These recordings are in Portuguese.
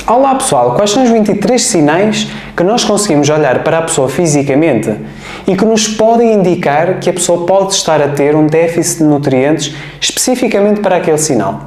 Olá pessoal, quais são os 23 sinais que nós conseguimos olhar para a pessoa fisicamente e que nos podem indicar que a pessoa pode estar a ter um déficit de nutrientes especificamente para aquele sinal?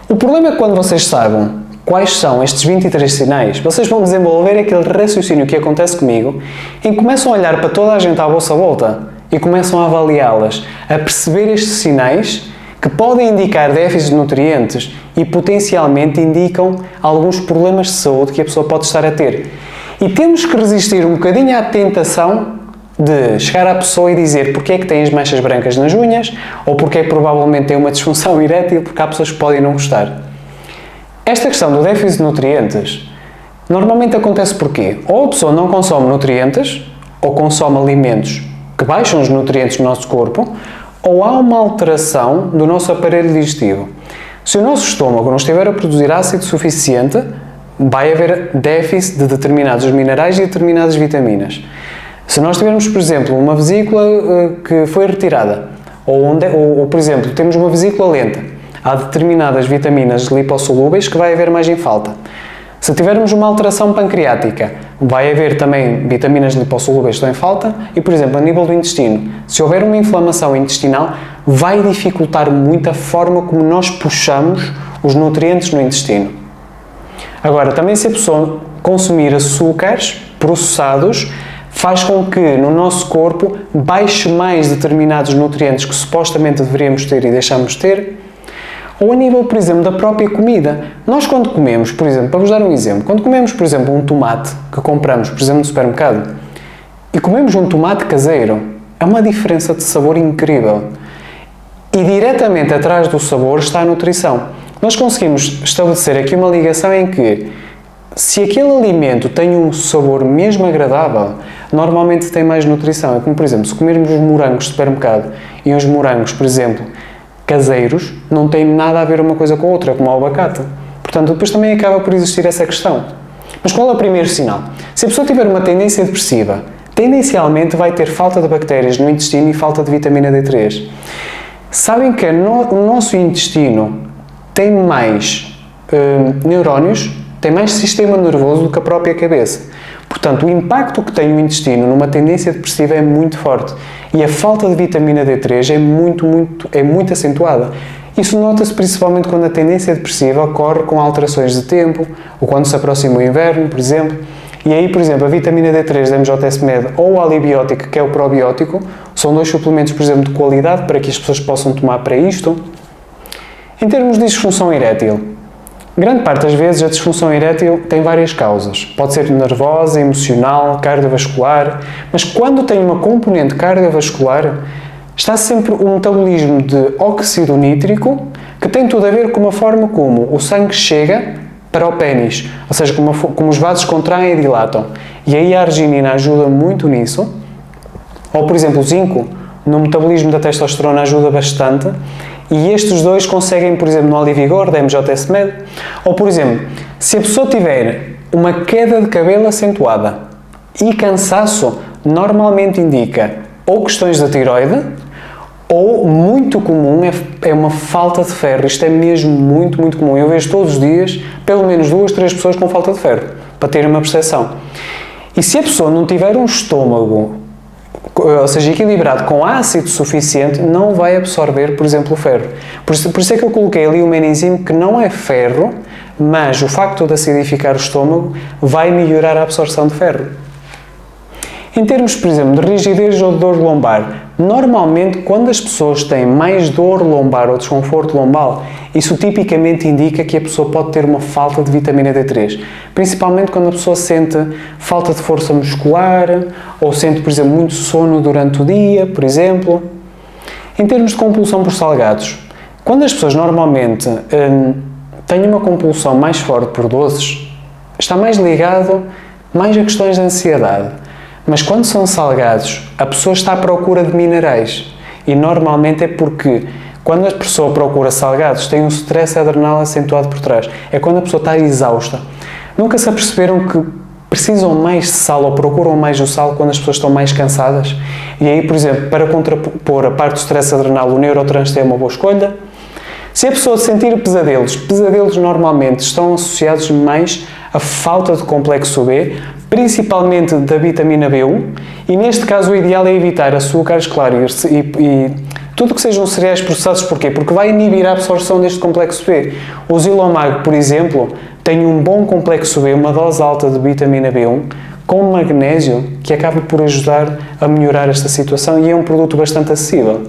O problema é que quando vocês sabem quais são estes 23 sinais, vocês vão desenvolver aquele raciocínio que acontece comigo em que começam a olhar para toda a gente à vossa volta e começam a avaliá-las, a perceber estes sinais que podem indicar déficits de nutrientes e potencialmente indicam alguns problemas de saúde que a pessoa pode estar a ter. E temos que resistir um bocadinho à tentação de chegar à pessoa e dizer porque é que tem as manchas brancas nas unhas ou porque é que provavelmente tem uma disfunção erétil, porque há pessoas que podem não gostar. Esta questão do déficit de nutrientes normalmente acontece porquê? Ou a pessoa não consome nutrientes ou consome alimentos que baixam os nutrientes do nosso corpo, ou há uma alteração do nosso aparelho digestivo. Se o nosso estômago não estiver a produzir ácido suficiente, vai haver déficit de determinados minerais e determinadas vitaminas. Se nós tivermos, por exemplo, uma vesícula que foi retirada, ou, por exemplo, temos uma vesícula lenta, há determinadas vitaminas lipossolúveis que vai haver mais em falta. Se tivermos uma alteração pancreática, vai haver também vitaminas lipossolúveis que estão em falta e, por exemplo, a nível do intestino, se houver uma inflamação intestinal, vai dificultar muito a forma como nós puxamos os nutrientes no intestino. Agora, também se a pessoa consumir açúcares processados, faz com que no nosso corpo baixe mais determinados nutrientes que supostamente deveríamos ter e deixamos de ter. Ou a nível, por exemplo, da própria comida. Nós quando comemos, por exemplo, para vos dar um exemplo, quando comemos, por exemplo, um tomate que compramos, por exemplo, no supermercado, e comemos um tomate caseiro, é uma diferença de sabor incrível. E diretamente atrás do sabor está a nutrição. Nós conseguimos estabelecer aqui uma ligação em que, se aquele alimento tem um sabor mesmo agradável, normalmente tem mais nutrição. É como, por exemplo, se comermos os morangos de supermercado e os morangos, por exemplo, caseiros, não tem nada a ver uma coisa com a outra, como o abacate. Portanto, depois também acaba por existir essa questão. Mas qual é o primeiro sinal? Se a pessoa tiver uma tendência depressiva, tendencialmente vai ter falta de bactérias no intestino e falta de vitamina D3. Sabem que o nosso intestino tem mais neurónios, tem mais sistema nervoso do que a própria cabeça. Portanto, o impacto que tem o intestino numa tendência depressiva é muito forte e a falta de vitamina D3 é muito acentuada. Isso nota-se principalmente quando a tendência depressiva ocorre com alterações de tempo ou quando se aproxima o inverno, por exemplo. E aí, por exemplo, a vitamina D3 da MJSMed ou o Alibiótico, que é o probiótico, são dois suplementos, por exemplo, de qualidade para que as pessoas possam tomar para isto. Em termos de disfunção erétil, grande parte das vezes a disfunção erétil tem várias causas. Pode ser nervosa, emocional, cardiovascular, mas quando tem uma componente cardiovascular, está sempre um metabolismo de óxido nítrico que tem tudo a ver com a forma como o sangue chega para o pénis, ou seja, como os vasos contraem e dilatam. E aí a arginina ajuda muito nisso. Ou, por exemplo, o zinco, no metabolismo da testosterona ajuda bastante. E estes dois conseguem, por exemplo, no Alivigor, da MJSMed, ou, por exemplo, se a pessoa tiver uma queda de cabelo acentuada e cansaço, normalmente indica ou questões da tiroide, ou, muito comum, é uma falta de ferro. Isto é mesmo muito comum. Eu vejo todos os dias, pelo menos 2, 3 pessoas com falta de ferro, para terem uma percepção. E se a pessoa não tiver um estômago, ou seja, equilibrado com ácido suficiente, não vai absorver, por exemplo, o ferro. Por isso é que eu coloquei ali uma enzima que não é ferro, mas o facto de acidificar o estômago vai melhorar a absorção de ferro. Em termos, por exemplo, de rigidez ou de dor lombar, normalmente quando as pessoas têm mais dor lombar ou desconforto lombar, isso tipicamente indica que a pessoa pode ter uma falta de vitamina D3, principalmente quando a pessoa sente falta de força muscular ou sente, por exemplo, muito sono durante o dia, por exemplo. Em termos de compulsão por salgados, quando as pessoas normalmente têm uma compulsão mais forte por doces, está mais ligado mais a questões de ansiedade. Mas quando são salgados, a pessoa está à procura de minerais e normalmente é porque quando a pessoa procura salgados tem um stress adrenal acentuado por trás. É quando a pessoa está exausta. Nunca se aperceberam que precisam mais de sal ou procuram mais o sal quando as pessoas estão mais cansadas? E aí, por exemplo, para contrapor a parte do stress adrenal, o neurotransfer é uma boa escolha. Se a pessoa sentir pesadelos normalmente estão associados mais à falta de complexo B, principalmente da vitamina B1, e neste caso o ideal é evitar açúcares, claro, e tudo que sejam cereais processados. Porquê? Porque vai inibir a absorção deste complexo B. O Zilomag, por exemplo, tem um bom complexo B, uma dose alta de vitamina B1, com magnésio, que acaba por ajudar a melhorar esta situação e é um produto bastante acessível.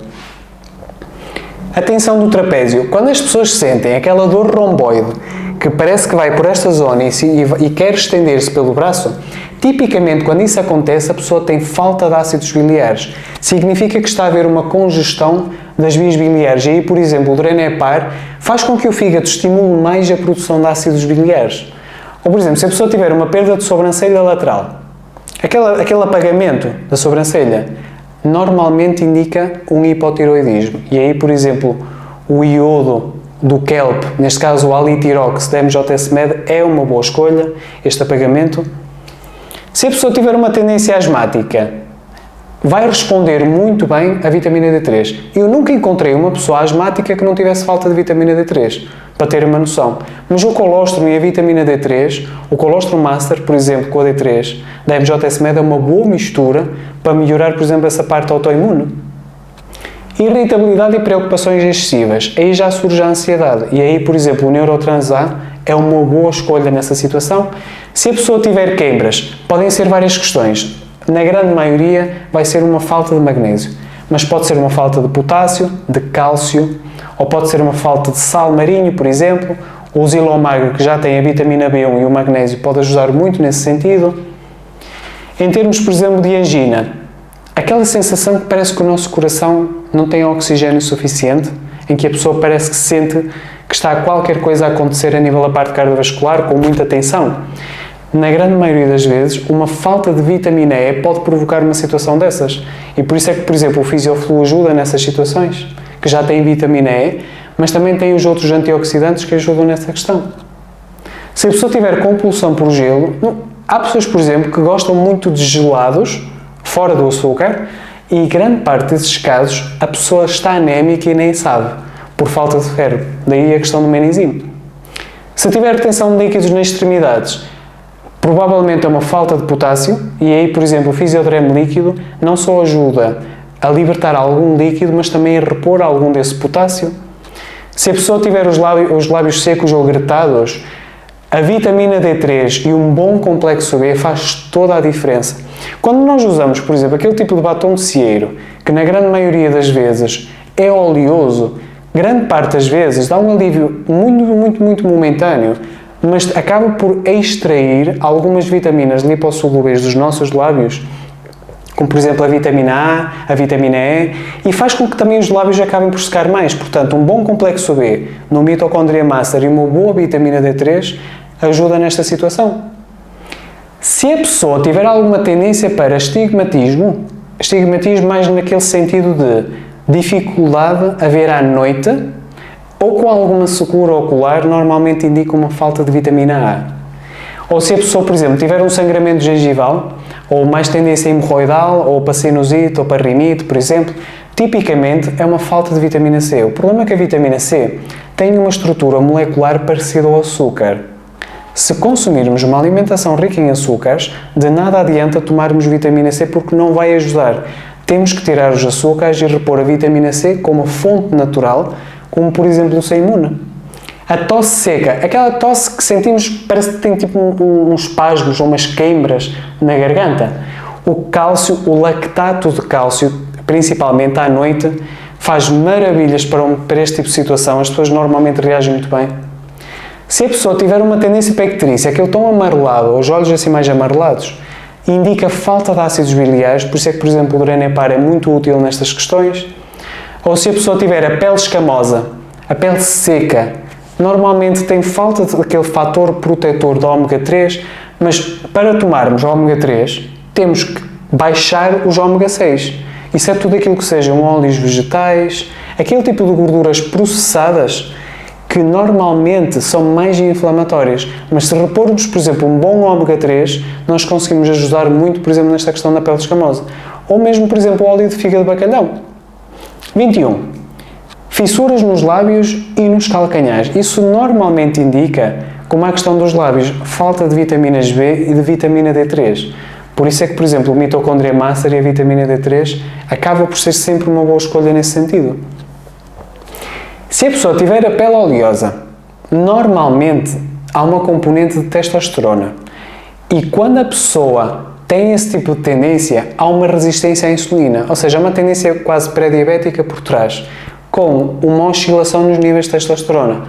A tensão do trapézio. Quando as pessoas sentem aquela dor romboide, que parece que vai por esta zona e quer estender-se pelo braço, tipicamente quando isso acontece a pessoa tem falta de ácidos biliares. Significa que está a haver uma congestão das vias biliares. E aí, por exemplo, o Drenepar faz com que o fígado estimule mais a produção de ácidos biliares. Ou, por exemplo, se a pessoa tiver uma perda de sobrancelha lateral, aquele apagamento da sobrancelha, normalmente indica um hipotiroidismo. E aí, por exemplo, o iodo do kelp, neste caso o alitirox da MJS-Med, é uma boa escolha, este apagamento. Se a pessoa tiver uma tendência asmática, vai responder muito bem à vitamina D3. Eu nunca encontrei uma pessoa asmática que não tivesse falta de vitamina D3, para ter uma noção. Mas o colostrum e a vitamina D3, o colostrum master, por exemplo, com a D3, da MJS-Med, é uma boa mistura para melhorar, por exemplo, essa parte autoimune. Irritabilidade e preocupações excessivas. Aí já surge a ansiedade. E aí, por exemplo, o Neurotrans A é uma boa escolha nessa situação. Se a pessoa tiver queimbras, podem ser várias questões. Na grande maioria vai ser uma falta de magnésio. Mas pode ser uma falta de potássio, de cálcio, ou pode ser uma falta de sal marinho, por exemplo. O Zilomag, que já tem a vitamina B1 e o magnésio, pode ajudar muito nesse sentido. Em termos, por exemplo, de angina, aquela sensação que parece que o nosso coração não tem oxigênio suficiente, em que a pessoa parece que sente que está qualquer coisa a acontecer a nível da parte cardiovascular, com muita tensão. Na grande maioria das vezes, uma falta de vitamina E pode provocar uma situação dessas. E por isso é que, por exemplo, o Fisioflu ajuda nessas situações, que já tem vitamina E, mas também tem os outros antioxidantes que ajudam nessa questão. Se a pessoa tiver compulsão por gelo, há pessoas, por exemplo, que gostam muito de gelados, fora do açúcar, e grande parte desses casos a pessoa está anémica e nem sabe, por falta de ferro. Daí a questão do meninzime. Se tiver retenção de líquidos nas extremidades, provavelmente é uma falta de potássio, e aí, por exemplo, o Fisiodrem líquido não só ajuda a libertar algum líquido, mas também a repor algum desse potássio. Se a pessoa tiver os lábios secos ou gretados, a vitamina D3 e um bom complexo B faz toda a diferença. Quando nós usamos, por exemplo, aquele tipo de batom de cieiro, que na grande maioria das vezes é oleoso, grande parte das vezes dá um alívio muito momentâneo, mas acaba por extrair algumas vitaminas lipossolúveis dos nossos lábios, como por exemplo a vitamina A, a vitamina E, e faz com que também os lábios acabem por secar mais. Portanto, um bom complexo B no Mitochondria Master e uma boa vitamina D3 ajuda nesta situação. Se a pessoa tiver alguma tendência para astigmatismo mais naquele sentido de dificuldade a ver à noite, ou com alguma secura ocular, normalmente indica uma falta de vitamina A. Ou se a pessoa, por exemplo, tiver um sangramento gengival, ou mais tendência hemorroidal, ou para sinusite, ou para rinite, por exemplo, tipicamente é uma falta de vitamina C. O problema é que a vitamina C tem uma estrutura molecular parecida ao açúcar. Se consumirmos uma alimentação rica em açúcares, de nada adianta tomarmos vitamina C porque não vai ajudar. Temos que tirar os açúcares e repor a vitamina C como fonte natural, como por exemplo o C-imune. A tosse seca, aquela tosse que sentimos, parece que tem tipo uns espasmos ou umas queimbras na garganta. O cálcio, o lactato de cálcio, principalmente à noite, faz maravilhas para este tipo de situação. As pessoas normalmente reagem muito bem. Se a pessoa tiver uma tendência para icterícia, aquele tom amarelado, os olhos assim mais amarelados, indica falta de ácidos biliares, por isso é que, por exemplo, o Drenepar é muito útil nestas questões. Ou se a pessoa tiver a pele escamosa, a pele seca, normalmente tem falta daquele fator protetor do ômega 3, mas para tomarmos ômega 3, temos que baixar os ômega 6. Isso é tudo aquilo que sejam óleos vegetais, aquele tipo de gorduras processadas, que normalmente são mais inflamatórias, mas se repormos, por exemplo, um bom ômega 3, nós conseguimos ajudar muito, por exemplo, nesta questão da pele escamosa. Ou mesmo, por exemplo, o óleo de fígado de bacalhau. 21. Fissuras nos lábios e nos calcanhares. Isso normalmente indica, como a questão dos lábios, falta de vitaminas B e de vitamina D3. Por isso é que, por exemplo, o Mitochondria Master e a vitamina D3 acaba por ser sempre uma boa escolha nesse sentido. Se a pessoa tiver a pele oleosa, normalmente há uma componente de testosterona. E quando a pessoa tem esse tipo de tendência, há uma resistência à insulina, ou seja, há uma tendência quase pré-diabética por trás, com uma oscilação nos níveis de testosterona.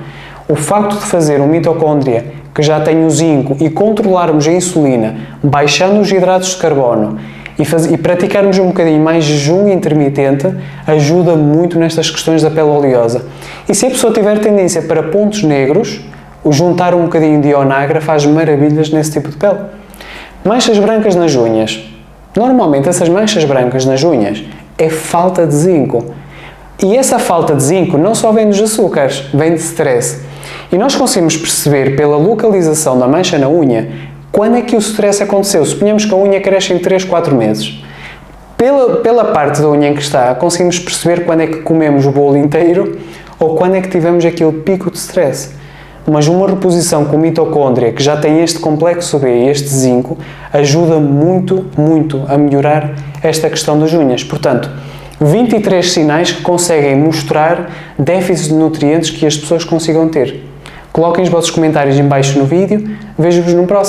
O facto de fazer um mitocôndria que já tem o zinco e controlarmos a insulina, baixando os hidratos de carbono e praticarmos um bocadinho mais jejum intermitente, ajuda muito nestas questões da pele oleosa. E se a pessoa tiver tendência para pontos negros, o juntar um bocadinho de onagra faz maravilhas nesse tipo de pele. Manchas brancas nas unhas. Normalmente essas manchas brancas nas unhas é falta de zinco. E essa falta de zinco não só vem dos açúcares, vem de stress. E nós conseguimos perceber pela localização da mancha na unha quando é que o stress aconteceu. Suponhamos que a unha cresce em 3, 4 meses. Pela parte da unha em que está, conseguimos perceber quando é que comemos o bolo inteiro ou quando é que tivemos aquele pico de stress. Mas uma reposição com mitocôndria que já tem este complexo B e este zinco ajuda muito, muito a melhorar esta questão das unhas. Portanto, 23 sinais que conseguem mostrar déficits de nutrientes que as pessoas consigam ter. Coloquem os vossos comentários em baixo no vídeo. Vejo-vos no próximo.